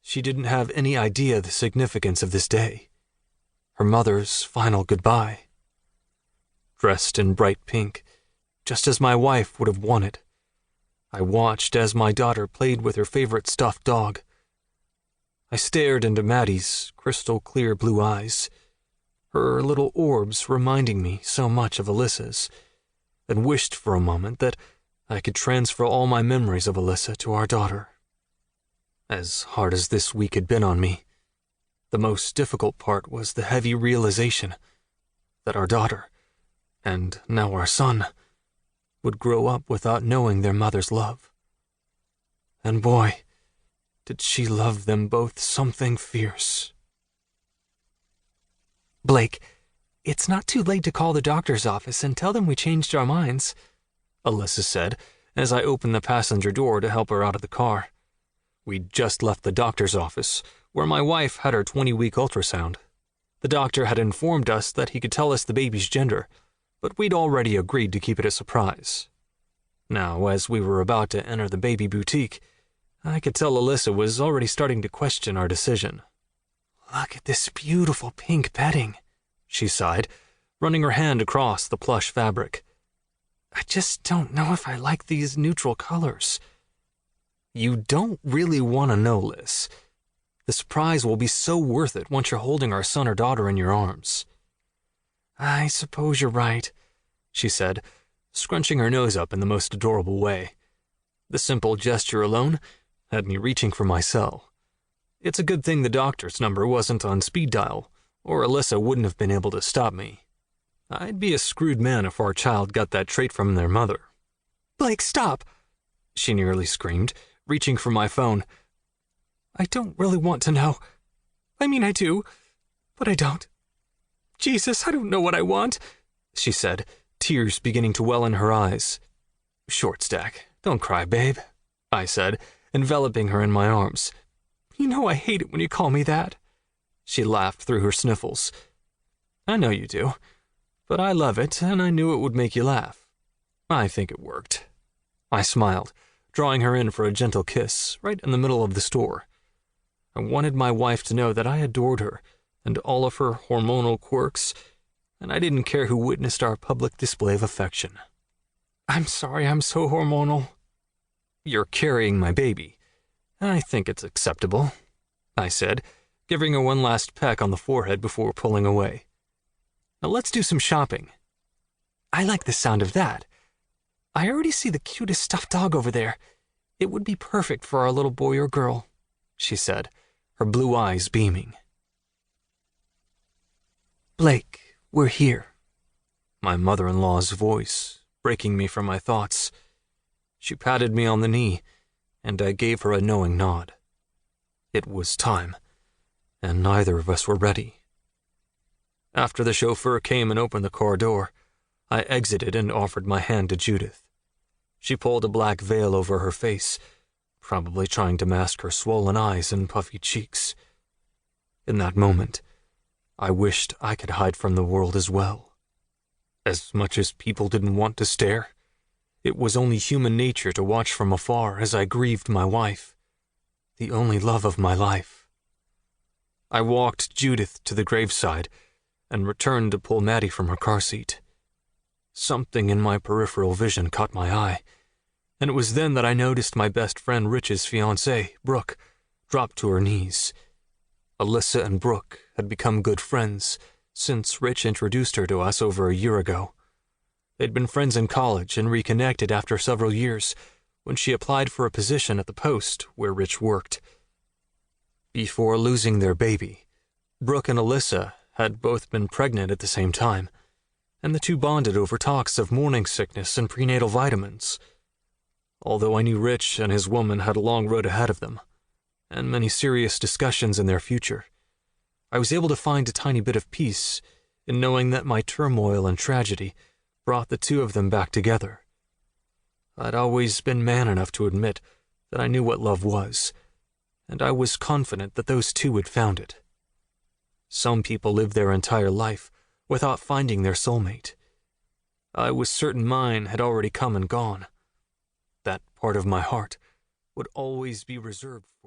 She didn't have any idea the significance of this day, her mother's final goodbye. Dressed in bright pink, just as my wife would have wanted, I watched as my daughter played with her favorite stuffed dog. I stared into Maddie's crystal-clear blue eyes, her little orbs reminding me so much of Alyssa's, and wished for a moment that I could transfer all my memories of Alyssa to our daughter. As hard as this week had been on me, the most difficult part was the heavy realization that our daughter, and now our son, would grow up without knowing their mother's love. And boy, did she love them both something fierce. "Blake, it's not too late to call the doctor's office and tell them we changed our minds," Alyssa said as I opened the passenger door to help her out of the car. We'd just left the doctor's office, where my wife had her 20-week ultrasound. The doctor had informed us that he could tell us the baby's gender, but we'd already agreed to keep it a surprise. Now, as we were about to enter the baby boutique, I could tell Alyssa was already starting to question our decision. "Look at this beautiful pink bedding," she sighed, running her hand across the plush fabric. "I just don't know if I like these neutral colors." "You don't really want to know, Liz. The surprise will be so worth it once you're holding our son or daughter in your arms." "I suppose you're right," she said, scrunching her nose up in the most adorable way. The simple gesture alone had me reaching for my cell. It's a good thing the doctor's number wasn't on speed dial, or Alyssa wouldn't have been able to stop me. I'd be a screwed man if our child got that trait from their mother. "Blake, stop!" she nearly screamed, reaching for my phone. "I don't really want to know. I mean, I do, but I don't. Jesus, I don't know what I want," she said, tears beginning to well in her eyes. "Short stack, don't cry, babe," I said, enveloping her in my arms. "You know I hate it when you call me that." She laughed through her sniffles. "I know you do, but I love it, and I knew it would make you laugh. I think it worked." I smiled, drawing her in for a gentle kiss right in the middle of the store. I wanted my wife to know that I adored her and all of her hormonal quirks, and I didn't care who witnessed our public display of affection. "I'm sorry I'm so hormonal." "You're carrying my baby. I think it's acceptable," I said, giving her one last peck on the forehead before pulling away. "Now let's do some shopping." "I like the sound of that. I already see the cutest stuffed dog over there. It would be perfect for our little boy or girl," she said, her blue eyes beaming. "Blake, we're here." My mother-in-law's voice, breaking me from my thoughts. She patted me on the knee, and I gave her a knowing nod. It was time, and neither of us were ready. After the chauffeur came and opened the car door, I exited and offered my hand to Judith. She pulled a black veil over her face, probably trying to mask her swollen eyes and puffy cheeks. In that moment, I wished I could hide from the world as well. As much as people didn't want to stare, it was only human nature to watch from afar as I grieved my wife, the only love of my life. I walked Judith to the graveside and returned to pull Maddie from her car seat. Something in my peripheral vision caught my eye, and it was then that I noticed my best friend Rich's fiancée, Brooke, drop to her knees. Alyssa and Brooke had become good friends since Rich introduced her to us over a year ago. They'd been friends in college and reconnected after several years when she applied for a position at the post where Rich worked. Before losing their baby, Brooke and Alyssa had both been pregnant at the same time, and the two bonded over talks of morning sickness and prenatal vitamins. Although I knew Rich and his woman had a long road ahead of them, and many serious discussions in their future, I was able to find a tiny bit of peace in knowing that my turmoil and tragedy brought the two of them back together. I'd always been man enough to admit that I knew what love was, and I was confident that those two had found it. Some people live their entire life without finding their soulmate. I was certain mine had already come and gone. That part of my heart would always be reserved for